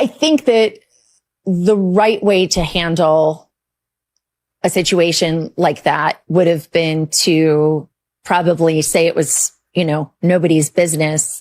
I think that the right way to handle a situation like that would have been to probably say it was, nobody's business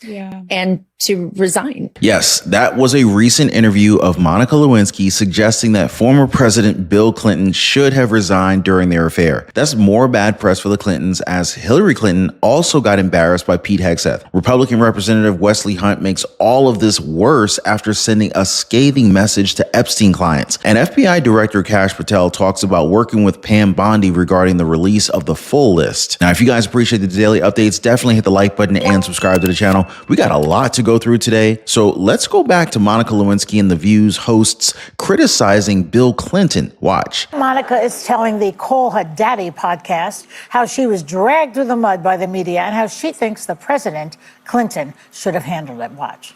and to resign. Yes, that was a recent interview of Monica Lewinsky suggesting that former President Bill Clinton should have resigned during their affair. That's more bad press for the Clintons, as Hillary Clinton also got embarrassed by Pete Hegseth. Republican Representative Wesley Hunt makes all of this worse after sending a scathing message to Epstein clients. And FBI Director Kash Patel talks about working with Pam Bondi regarding the release of the full list. Now, if you guys appreciate the daily updates, definitely hit the like button and subscribe to the channel. We got a lot to go through today. So let's go back to Monica Lewinsky and The View's hosts criticizing Bill Clinton. Watch. Monica is telling the Call Her Daddy podcast how she was dragged through the mud by the media and how she thinks the president, Clinton, should have handled it. Watch.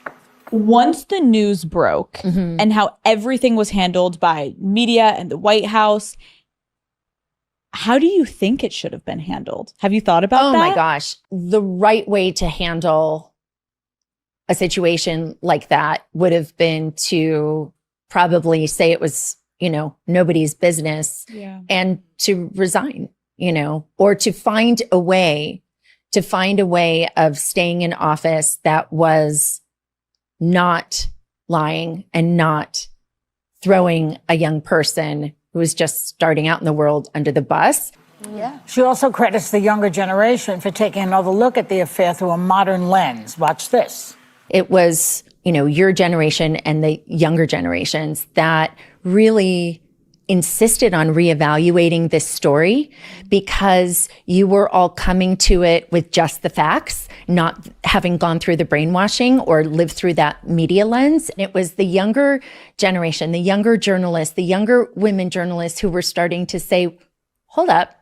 Once the news broke and how everything was handled by media and the White House, how do you think it should have been handled? Have you thought about that? Oh my gosh. The right way to handle a situation like that would have been to probably say it was, nobody's business and to resign, or to find a way of staying in office that was not lying and not throwing a young person who was just starting out in the world under the bus. Yeah. She also credits the younger generation for taking another look at the affair through a modern lens. Watch this. It was, your generation and the younger generations that really insisted on reevaluating this story because you were all coming to it with just the facts, not having gone through the brainwashing or lived through that media lens. And it was the younger generation, the younger journalists, the younger women journalists who were starting to say, hold up.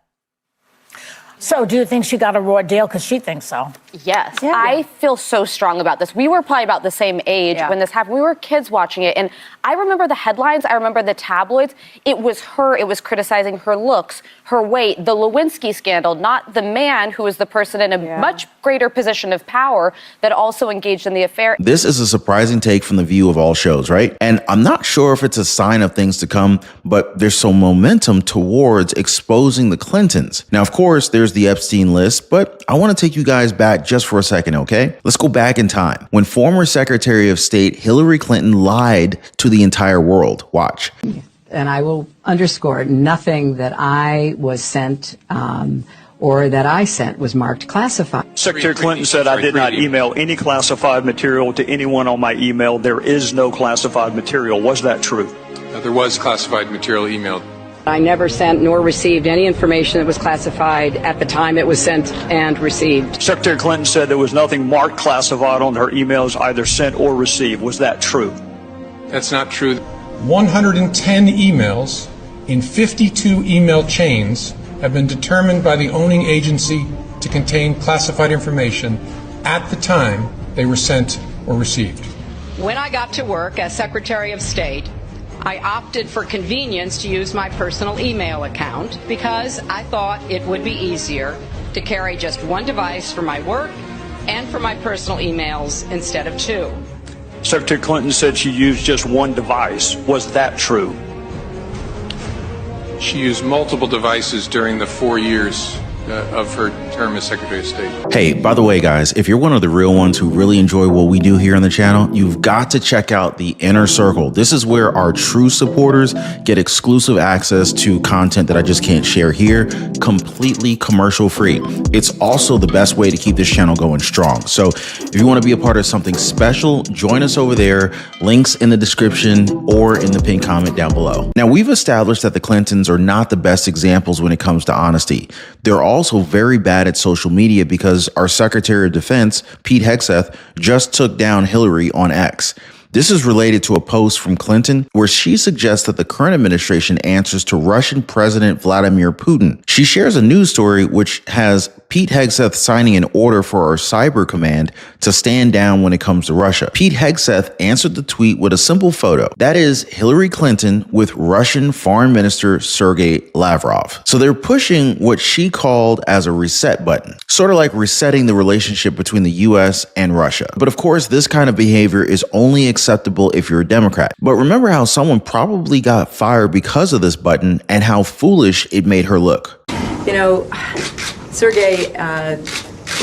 So do you think she got a raw deal? Because she thinks so. Yes. Yeah. I feel so strong about this. We were probably about the same age when this happened. We were kids watching it. And I remember the headlines. I remember the tabloids. It was her. It was criticizing her looks, her weight, the Lewinsky scandal, not the man who was the person in a much greater position of power that also engaged in the affair. This is a surprising take from The View of all shows, right? And I'm not sure if it's a sign of things to come, but there's some momentum towards exposing the Clintons. Now, of course, there's the Epstein list, but I want to take you guys back just for a second, okay? Let's go back in time when former Secretary of State Hillary Clinton lied to the entire world. Watch. And I will underscore, nothing that I was sent or that I sent was marked classified. Secretary Clinton said I did not email any classified material to anyone on my email. There is no classified material. Was that true? There was classified material emailed. I never sent nor received any information that was classified at the time it was sent and received. Secretary Clinton said there was nothing marked classified on her emails, either sent or received. Was that true? That's not true. 110 emails in 52 email chains have been determined by the owning agency to contain classified information at the time they were sent or received. When I got to work as Secretary of State, I opted for convenience to use my personal email account because I thought it would be easier to carry just one device for my work and for my personal emails instead of two. Secretary Clinton said she used just one device. Was that true? She used multiple devices during the 4 years of her term as Secretary of State. Hey, by the way, guys, if you're one of the real ones who really enjoy what we do here on the channel, you've got to check out the Inner Circle. This is where our true supporters get exclusive access to content that I just can't share here, completely commercial free. It's also the best way to keep this channel going strong. So if you want to be a part of something special, join us over there. Links in the description or in the pinned comment down below. Now, we've established that the Clintons are not the best examples when it comes to honesty. They're also very bad at social media because our Secretary of Defense, Pete Hegseth, just took down Hillary on X. This is related to a post from Clinton where she suggests that the current administration answers to Russian President Vladimir Putin. She shares a news story which has Pete Hegseth signing an order for our cyber command to stand down when it comes to Russia. Pete Hegseth answered the tweet with a simple photo. That is Hillary Clinton with Russian Foreign Minister Sergei Lavrov. So they're pushing what she called as a reset button, sort of like resetting the relationship between the US and Russia. But of course, this kind of behavior is only acceptable unacceptable if you're a Democrat. But remember how someone probably got fired because of this button and how foolish it made her look. You know, Sergey,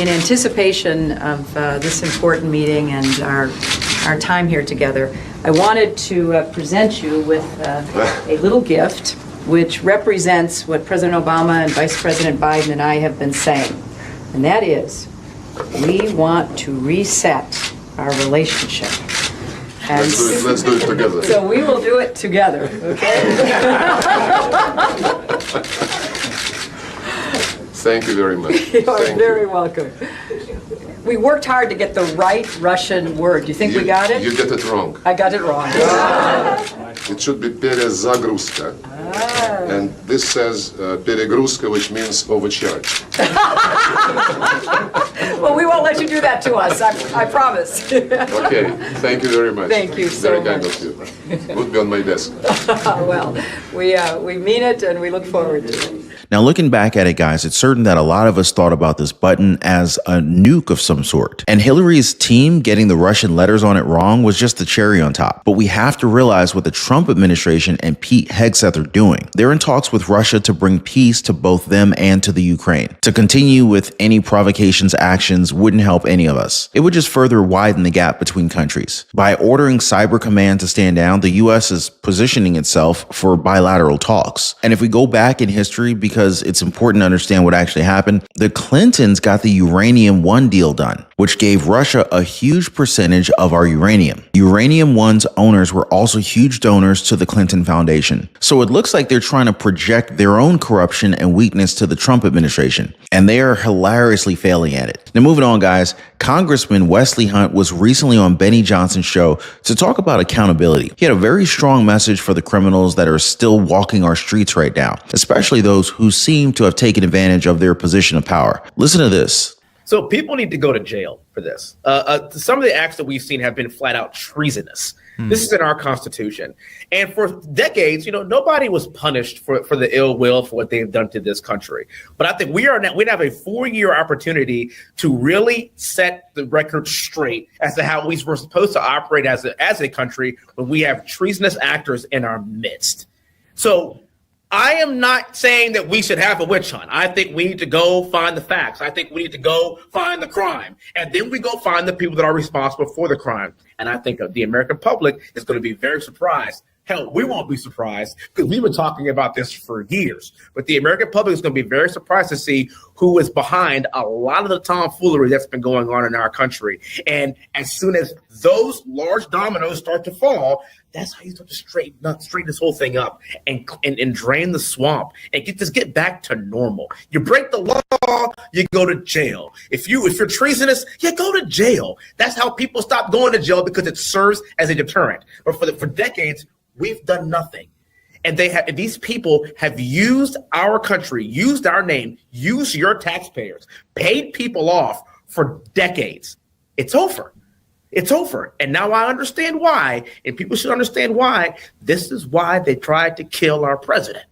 in anticipation of this important meeting and our time here together, I wanted to present you with a little gift which represents what President Obama and Vice President Biden and I have been saying. And that is, we want to reset our relationship. And let's do it together. So we will do it together, okay? Thank you very much. You are very welcome. We worked hard to get the right Russian word. Do you think we got it? You get it wrong. I got it wrong. It should be перезагрузка. And this says перегрузка, which means overcharge. Well, we won't let you do that to us, I promise. Okay, thank you very much. Thank you so very kind much. of you. Would be on my desk. Well, we mean it and we look forward to it. Now, looking back at it, guys, it's certain that a lot of us thought about this button as a nuke of some sort. And Hillary's team getting the Russian letters on it wrong was just the cherry on top. But we have to realize what the Trump administration and Pete Hegseth are doing. They're in talks with Russia to bring peace to both them and to the Ukraine. To continue with any provocations actions wouldn't help any of us. It would just further widen the gap between countries. By ordering Cyber Command to stand down, the U.S. is positioning itself for bilateral talks. And if we go back in history, because it's important to understand what actually happened, the Clintons got the Uranium One deal done, which gave Russia a huge percentage of our uranium. Uranium One's owners were also huge donors to the Clinton Foundation. So it looks like they're trying to project their own corruption and weakness to the Trump administration, and they are hilariously failing at it. Now, moving on, guys, Congressman Wesley Hunt was recently on Benny Johnson's show to talk about accountability. He had a very strong message for the criminals that are still walking our streets right now, especially those who seem to have taken advantage of their position of power. Listen to this. So people need to go to jail for this. Some of the acts that we've seen have been flat out treasonous. This is in our Constitution. And for decades, nobody was punished for the ill will for what they've done to this country. But I think we have a 4-year opportunity to really set the record straight as to how we were supposed to operate as a country when we have treasonous actors in our midst. So I am not saying that we should have a witch hunt. I think we need to go find the facts. I think we need to go find the crime. And then we go find the people that are responsible for the crime. And I think the American public is going to be very surprised. Hell, we won't be surprised because we've been talking about this for years. But the American public is going to be very surprised to see who is behind a lot of the tomfoolery that's been going on in our country. And as soon as those large dominoes start to fall, that's how you start to straighten this whole thing up and drain the swamp and get back to normal. You break the law, you go to jail. If you're treasonous, you go to jail. That's how people stop going to jail, because it serves as a deterrent. But for decades, we've done nothing. And these people have used our country, used our name, used your taxpayers, paid people off for decades. It's over. It's over. And now I understand why, and people should understand why. This is why they tried to kill our president,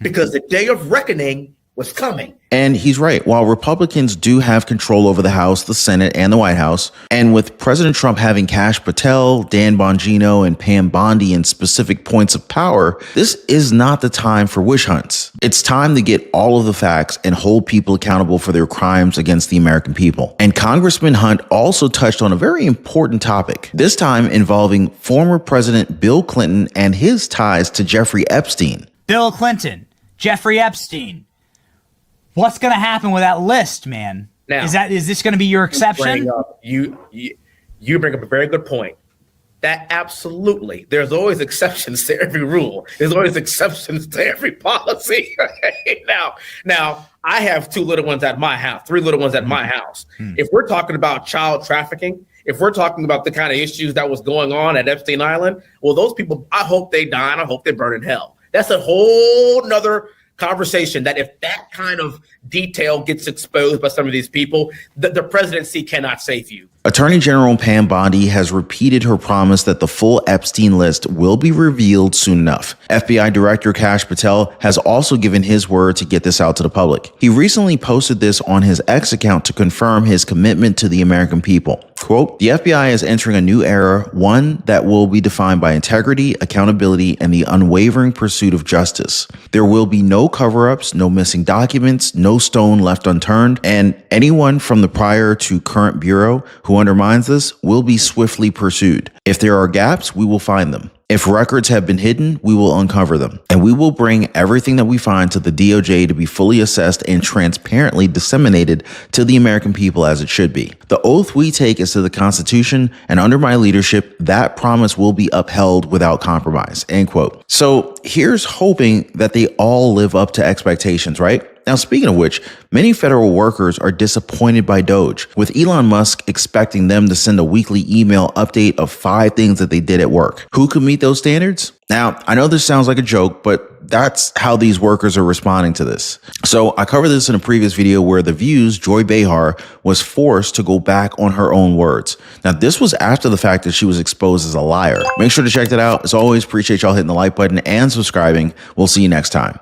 because the day of reckoning was coming. And he's right. While Republicans do have control over the House, the Senate, and the White House, and with President Trump having Kash Patel, Dan Bongino, and Pam Bondi in specific points of power, this is not the time for witch hunts. It's time to get all of the facts and hold people accountable for their crimes against the American people. And Congressman Hunt also touched on a very important topic, this time involving former President Bill Clinton and his ties to Jeffrey Epstein. Bill Clinton, Jeffrey Epstein. What's going to happen with that list, man? Now, is this going to be your exception? You bring up a very good point. That absolutely. There's always exceptions to every rule. There's always exceptions to every policy. Now, I have 2 little ones at my house, 3 little ones at my house. If we're talking about child trafficking, if we're talking about the kind of issues that was going on at Epstein Island, well, those people, I hope they die and I hope they burn in hell. That's a whole nother conversation, that if that kind of detail gets exposed by some of these people, the presidency cannot save you. Attorney General Pam Bondi has repeated her promise that the full Epstein list will be revealed soon enough. FBI Director Kash Patel has also given his word to get this out to the public. He recently posted this on his X account to confirm his commitment to the American people. Quote, the FBI is entering a new era, one that will be defined by integrity, accountability, and the unwavering pursuit of justice. There will be no cover-ups, no missing documents, no stone left unturned, and anyone from the prior to current bureau who undermines this will be swiftly pursued. If there are gaps, we will find them. If records have been hidden, we will uncover them, and we will bring everything that we find to the DOJ to be fully assessed and transparently disseminated to the American people as it should be. The oath we take is to the Constitution, and under my leadership, that promise will be upheld without compromise, end quote. So here's hoping that they all live up to expectations, right? Now, speaking of which, many federal workers are disappointed by Doge, with Elon Musk expecting them to send a weekly email update of 5 things that they did at work. Who could meet those standards? Now, I know this sounds like a joke, but that's how these workers are responding to this. So I covered this in a previous video where The View's Joy Behar was forced to go back on her own words. Now, this was after the fact that she was exposed as a liar. Make sure to check that out. As always, appreciate y'all hitting the like button and subscribing. We'll see you next time.